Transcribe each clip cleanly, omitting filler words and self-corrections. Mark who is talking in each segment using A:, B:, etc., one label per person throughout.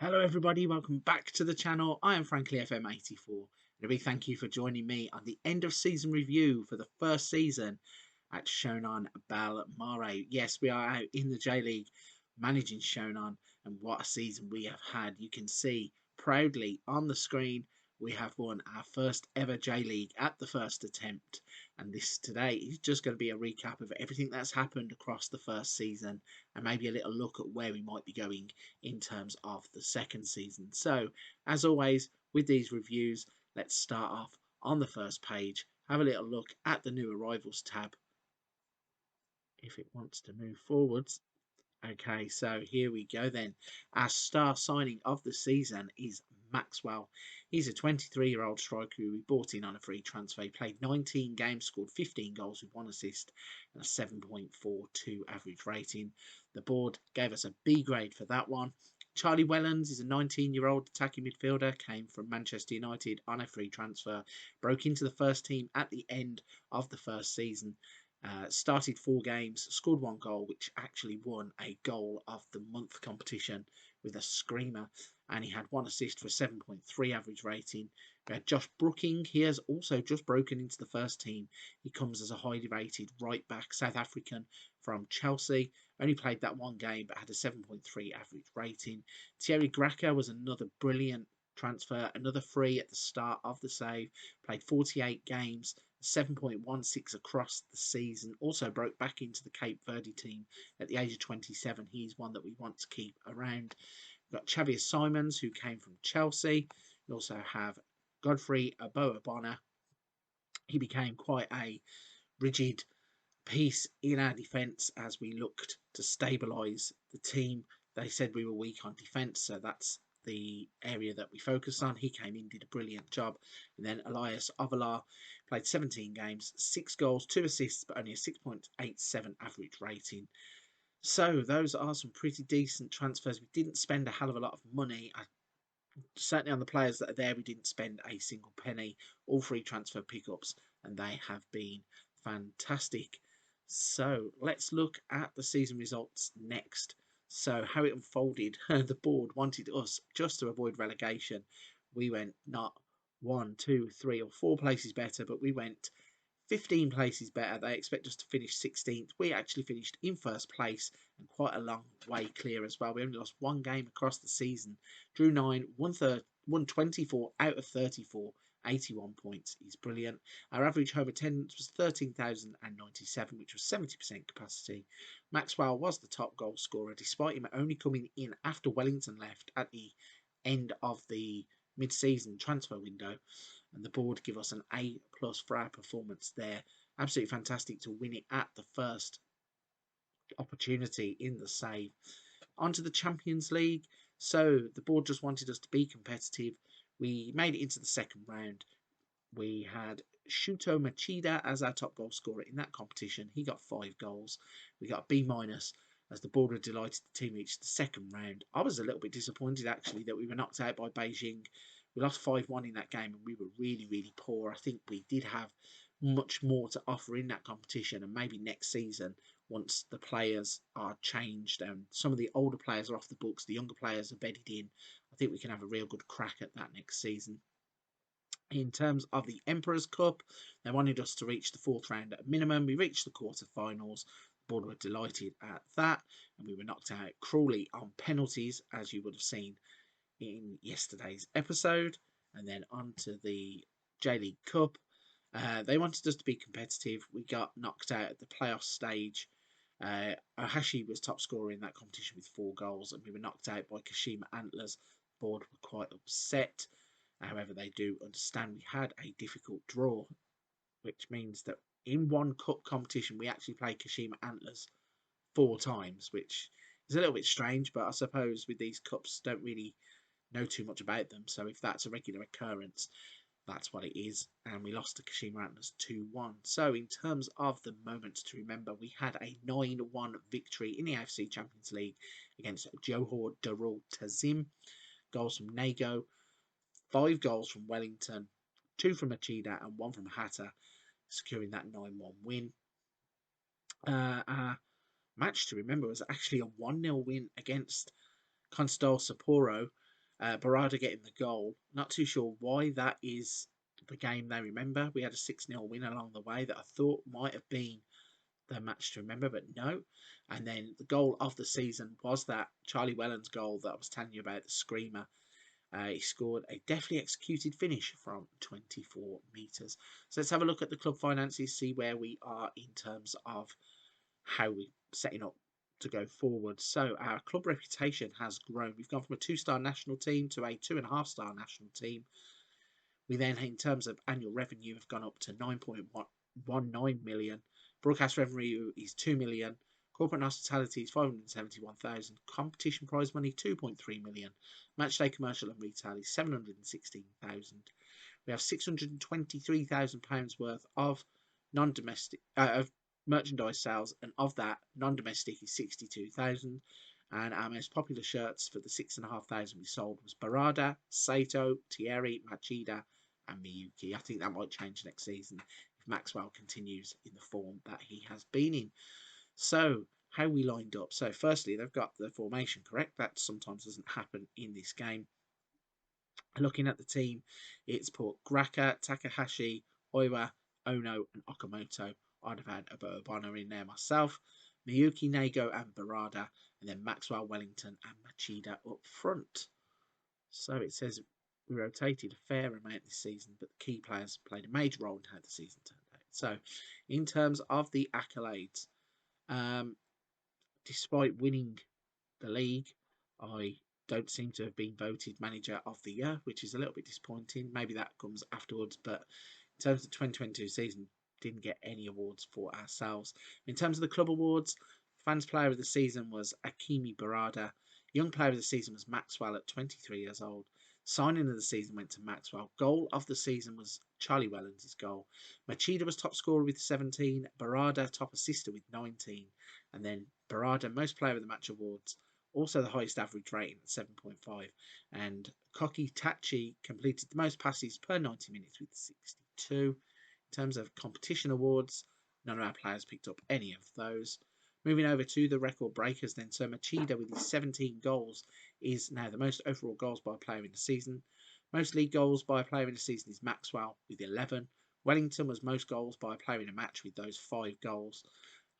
A: Hello everybody, welcome back to the channel. I am Frankly FM84 and a big thank you for joining me on the end of season review for the first season at Shonan Bellmare. Yes, we are out in the J-League managing Shonan, and what a season we have had. You can see proudly on the screen we have won our first ever J-League at the first attempt, and this today is just going to be a recap of everything that's happened across the first season and maybe a little look at where we might be going in terms of the second season. So as always with these reviews, let's start off on the first page, have a little look at the new arrivals tab if it wants to move forwards. Okay, so here we go then. Our star signing of the season is Maxwell. He's a 23-year-old striker who we bought in on a free transfer. He played 19 games, scored 15 goals with 1 assist and a 7.42 average rating. The board gave us a B grade for that one. Charlie Wellens is a 19-year-old attacking midfielder, came from Manchester United on a free transfer, broke into the first team at the end of the first season. Started 4 games, scored 1 goal, which actually won a goal of the month competition with a screamer, and he had 1 assist for a 7.3 average rating. We had Josh Brooking. He has also just broken into the first team. He comes as a highly rated right back, South African from Chelsea. Only played that 1 game but had a 7.3 average rating. Thierry Graca was another brilliant transfer, another free at the start of the save. Played 48 games, 7.16 across the season. Also broke back into the Cape Verde team at the age of 27. He's one that we want to keep around. We've got Xavier Simons, who came from Chelsea. We also have Godfrey Aboabona. He became quite a rigid piece in our defence as we looked to stabilise the team. They said we were weak on defence, so that's the area that we focused on. He came in, did a brilliant job. And then Elias Ovalar played 17 games, 6 goals, 2 assists, but only a 6.87 average rating. So those are some pretty decent transfers. We didn't spend a hell of a lot of money. Certainly on the players that are there, we didn't spend a single penny. All free transfer pickups, and they have been fantastic. So let's look at the season results next. So how it unfolded, the board wanted us just to avoid relegation. We went not 1, 2, 3 or 4 places better, but we went 15 places better. They expect us to finish 16th. We actually finished in first place and quite a long way clear as well. We only lost 1 game across the season. Drew 9, won 24 out of 34. 81 points is brilliant. Our average home attendance was 13,097, which was 70% capacity. Maxwell was the top goal scorer, despite him only coming in after Wellington left at the end of the mid-season transfer window, and the board give us an A+ for our performance there. Absolutely fantastic to win it at the first opportunity in the save. Onto the Champions League. So the board just wanted us to be competitive. We made it into the second round. We had Shuto Machida as our top goal scorer in that competition. He got 5 goals. We got a B- as the board were delighted the team reached the second round. I was a little bit disappointed actually that we were knocked out by Beijing. We lost 5-1 in that game and we were really, really poor. I think we did have much more to offer in that competition, and maybe next season, once the players are changed and some of the older players are off the books, the younger players are bedded in, I think we can have a real good crack at that next season. In terms of the Emperor's Cup, they wanted us to reach the 4th round at a minimum. We reached the quarter-finals. The board were delighted at that, and we were knocked out cruelly on penalties, as you would have seen in yesterday's episode. And then on to the J-League Cup. They wanted us to be competitive. We got knocked out at the playoff stage. Ohashi was top scorer in that competition with 4 goals, and we were knocked out by Kashima Antlers. The board were quite upset. However, they do understand we had a difficult draw, which means that in one cup competition, we actually played Kashima Antlers 4 times, which is a little bit strange, but I suppose with these cups, don't really know too much about them. So if that's a regular occurrence, that's what it is. And we lost to Kashima Antlers 2-1. So in terms of the moments to remember, we had a 9-1 victory in the AFC Champions League against Johor Darul Tazim. Goals from Nago, 5 goals from Wellington, 2 from Machida and 1 from Hatta, securing that 9-1 win. Our match to remember was actually a 1-0 win against Constal Sapporo. Barada getting the goal. Not too sure why that is the game they remember. We had a 6-0 win along the way that I thought might have been the match to remember, but no. And then the goal of the season was that Charlie Whellan's goal that I was telling you about, the screamer. He scored a deftly executed finish from 24 metres. So let's have a look at the club finances, see where we are in terms of how we're setting up to go forward. So our club reputation has grown. We've gone from a 2-star national team to a 2.5-star national team. We then, in terms of annual revenue, have gone up to 9.19 million. Broadcast revenue is 2 million. Corporate hospitality is 571,000. Competition prize money 2.3 million. Matchday commercial and retail is 716,000. We have 623,000 pounds worth of non-domestic of merchandise sales, and of that, non-domestic is 62,000. And our most popular shirts for the 6,500 we sold was Barada, Sato, Thierry, Machida, and Miyuki. I think that might change next season if Maxwell continues in the form that he has been in. So, how we lined up. So, firstly, they've got the formation correct. That sometimes doesn't happen in this game. Looking at the team, it's put Graka, Takahashi, Oiwa, Ono, and Okamoto. I'd have had a Obana in there myself. Miyuki, Nago, and Barada, and then Maxwell, Wellington, and Machida up front. So it says we rotated a fair amount this season, but the key players played a major role in how the season turned out. So, in terms of the accolades, despite winning the league, I don't seem to have been voted manager of the year, which is a little bit disappointing. Maybe that comes afterwards, but in terms of the 2022 season, didn't get any awards for ourselves. In terms of the club awards, fans player of the season was Akimi Barada. Young player of the season was Maxwell at 23 years old. Signing of the season went to Maxwell. Goal of the season was Charlie Wellens' goal. Machida was top scorer with 17. Barada top assister with 19. And then Barada most player of the match awards. Also the highest average rating at 7.5. And Koki Tachi completed the most passes per 90 minutes with 62. In terms of competition awards, none of our players picked up any of those. Moving over to the record breakers then, so Machida with his 17 goals is now the most overall goals by a player in the season. Most league goals by a player in the season is Maxwell with 11. Wellington was most goals by a player in a match with those 5 goals.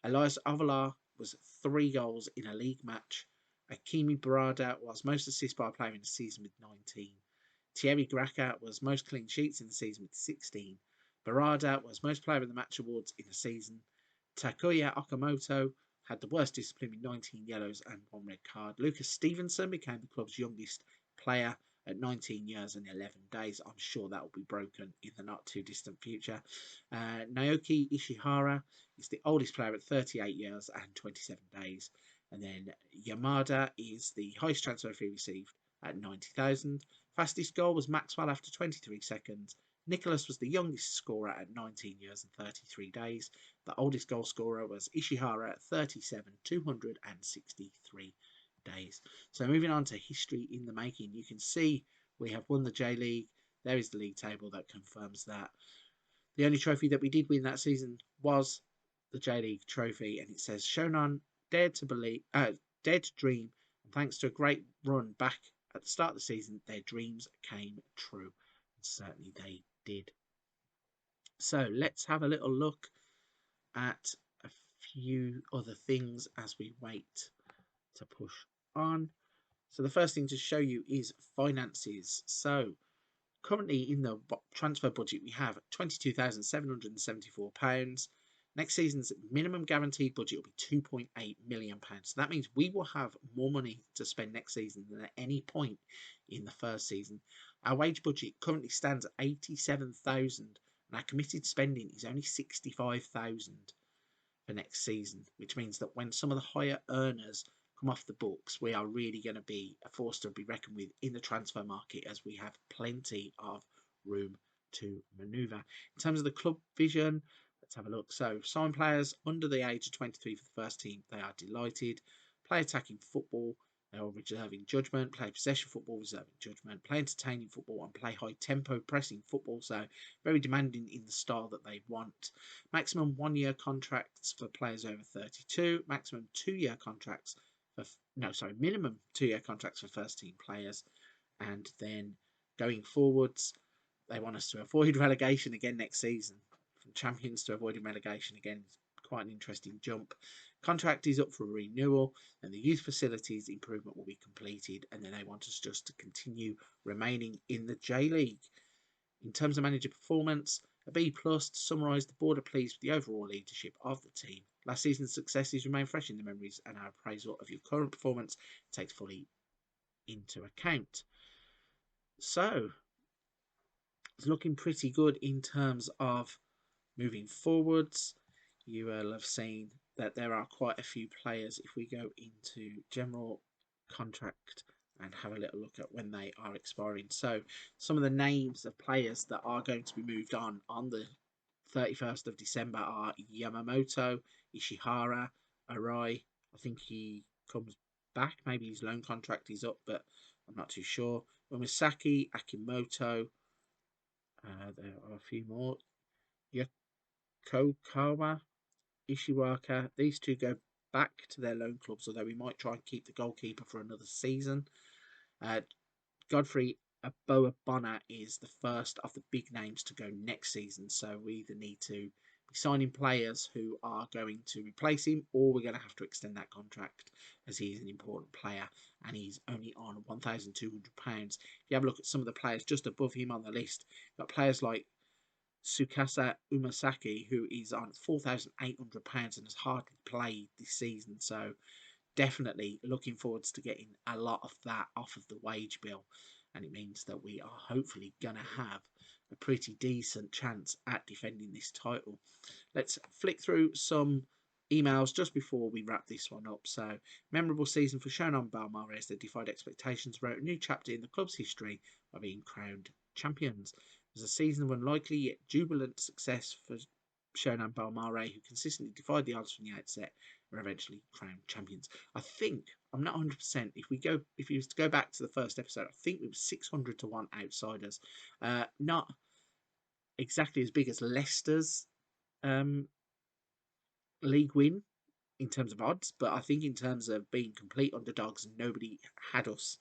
A: Elias Avalar was 3 goals in a league match. Akimi Barada was most assists by a player in the season with 19. Thierry Graka was most clean sheets in the season with 16. Barada was most player of the match awards in the season. Takuya Okamoto had the worst discipline with 19 yellows and 1 red card. Lucas Stevenson became the club's youngest player at 19 years and 11 days. I'm sure that will be broken in the not too distant future. Naoki Ishihara is the oldest player at 38 years and 27 days. And then Yamada is the highest transfer fee received at 90,000. Fastest goal was Maxwell after 23 seconds. Nicholas was the youngest scorer at 19 years and 33 days. The oldest goal scorer was Ishihara at 37, 263 days. So moving on to history in the making, you can see we have won the J-League. There is the league table that confirms that. The only trophy that we did win that season was the J-League trophy, and it says Shonan dared to dream, and thanks to a great run back at the start of the season, their dreams came true. And certainly they did. So let's have a little look at a few other things as we wait to push on. So the first thing to show you is finances. So currently in the transfer budget we have £22,774. Next season's minimum guaranteed budget will be £2.8 million. So that means we will have more money to spend next season than at any point in the first season. Our wage budget currently stands at £87,000 and our committed spending is only £65,000 for next season, which means that when some of the higher earners come off the books, we are really going to be a force to be reckoned with in the transfer market, as we have plenty of room to manoeuvre. In terms of the club vision, let's have a look. So sign players under the age of 23 for the first team, they are delighted. Play attacking football, they are reserving judgment. Play possession football, reserving judgment. Play entertaining football and play high tempo pressing football, so very demanding in the style that they want. Maximum 1-year contracts for players over 32. Maximum 2-year contracts minimum 2-year contracts for first team players. And then going forwards, they want us to avoid relegation again next season. From champions to avoiding relegation again is quite an interesting jump. Contract is up for renewal, and the youth facilities improvement will be completed, and then they want us just to continue remaining in the J League. In terms of manager performance, a B plus to summarise, the board are pleased with the overall leadership of the team. Last season's successes remain fresh in their memories, and our appraisal of your current performance takes fully into account. So, it's looking pretty good in terms of moving forwards. You will have seen that there are quite a few players. If we go into general contract and have a little look at when they are expiring. So some of the names of players that are going to be moved on the 31st of December are Yamamoto, Ishihara, Arai. I think he comes back. Maybe his loan contract is up, but I'm not too sure. Umisaki, Akimoto. There are a few more. Yakokawa, Ishiwaka. These two go back to their loan clubs, although we might try and keep the goalkeeper for another season. Godfrey Aboabona is the first of the big names to go next season, so we either need to be signing players who are going to replace him, or we're going to have to extend that contract as he is an important player and he's only on £1,200. If you have a look at some of the players just above him on the list, you've got players like Tsukasa Umasaki, who is on £4,800 and has hardly played this season. So definitely looking forward to getting a lot of that off of the wage bill. And it means that we are hopefully going to have a pretty decent chance at defending this title. Let's flick through some emails just before we wrap this one up. So, memorable season for Shonan Bellmare as they defied expectations, wrote a new chapter in the club's history by being crowned champions. It was a season of unlikely yet jubilant success for Shonan Bellmare, who consistently defied the odds from the outset, were eventually crowned champions. I think, I'm not 100%, if you was to go back to the first episode, I think it was 600 to 1 outsiders. Not exactly as big as Leicester's league win in terms of odds, but I think in terms of being complete underdogs, nobody had us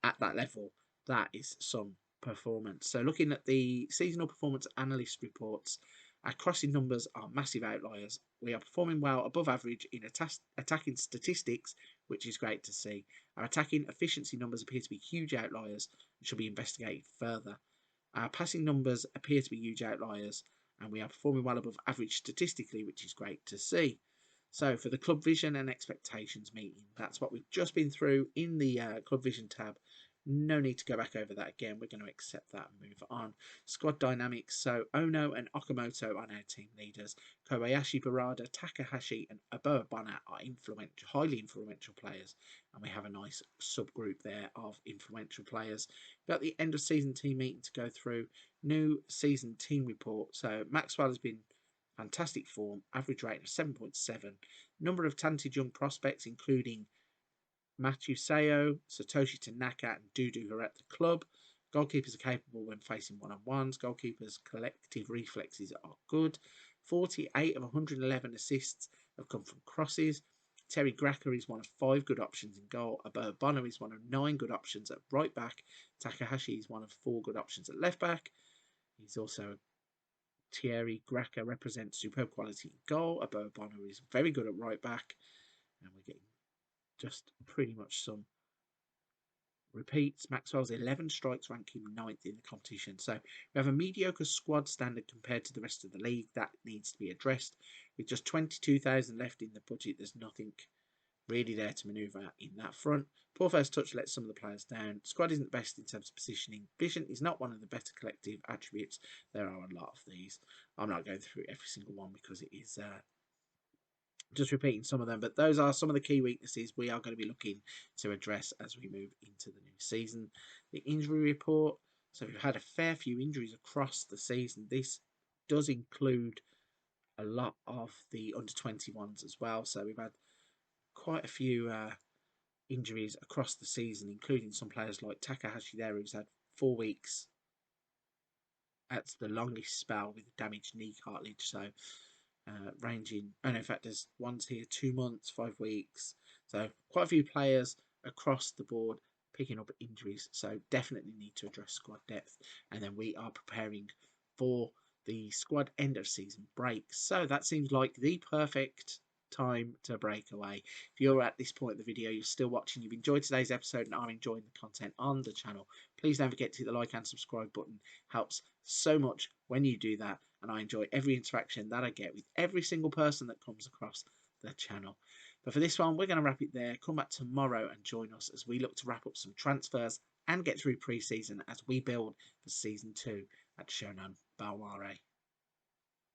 A: at that level. That is some performance. So looking at the seasonal performance analyst reports, our crossing numbers are massive outliers. We are performing well above average in attacking statistics, which is great to see. Our attacking efficiency numbers appear to be huge outliers and should be investigated further. Our passing numbers appear to be huge outliers, and we are performing well above average statistically, which is great to see. So for the Club Vision and Expectations meeting, that's what we've just been through in the Club Vision tab. No need to go back over that again. We're going to accept that and move on. Squad dynamics. So Ono and Okamoto are now team leaders. Kobayashi, Barada, Takahashi and Aboabona are highly influential players. And we have a nice subgroup there of influential players. We've got the end of season team meeting to go through. New season team report. So Maxwell has been fantastic form. Average rating of 7.7. Number of talented young prospects including Matthew Sayo, Satoshi Tanaka and Dudu who are at the club. Goalkeepers are capable when facing one-on-ones. Goalkeepers' collective reflexes are good. 48 of 111 assists have come from crosses. Terry Gracker is one of 5 good options in goal. Aboabona is one of 9 good options at right back. Takahashi is one of 4 good options at left back. He's also Thierry Gracker represents superb quality in goal. Aboabona is very good at right back. And we're getting just pretty much some repeats. Maxwell's 11 strikes rank him 9th in the competition. So we have a mediocre squad standard compared to the rest of the league. That needs to be addressed. With just 22,000 left in the budget, there's nothing really there to manoeuvre in that front. Poor first touch lets some of the players down. Squad isn't the best in terms of positioning. Vision is not one of the better collective attributes. There are a lot of these. I'm not going through every single one because it is just repeating some of them, but those are some of the key weaknesses we are going to be looking to address as we move into the new season. The injury report. So we've had a fair few injuries across the season. This does include a lot of the under-21s as well. So we've had quite a few injuries across the season, including some players like Takahashi there, who's had 4 weeks. That's the longest spell with damaged knee cartilage. So ranging, and in fact there's ones here 2 months, 5 weeks, so quite a few players across the board picking up injuries, so definitely need to address squad depth. And then we are preparing for the squad end of season break. So that seems like the perfect time to break away. If you're at this point of the video, you're still watching, you've enjoyed today's episode and are enjoying the content on the channel, please don't forget to hit the like and subscribe button. Helps so much when you do that, and I enjoy every interaction that I get with every single person that comes across the channel. But for this one, we're going to wrap it there. Come back tomorrow and join us as we look to wrap up some transfers and get through pre-season as we build for season 2 at Shonan Bellmare.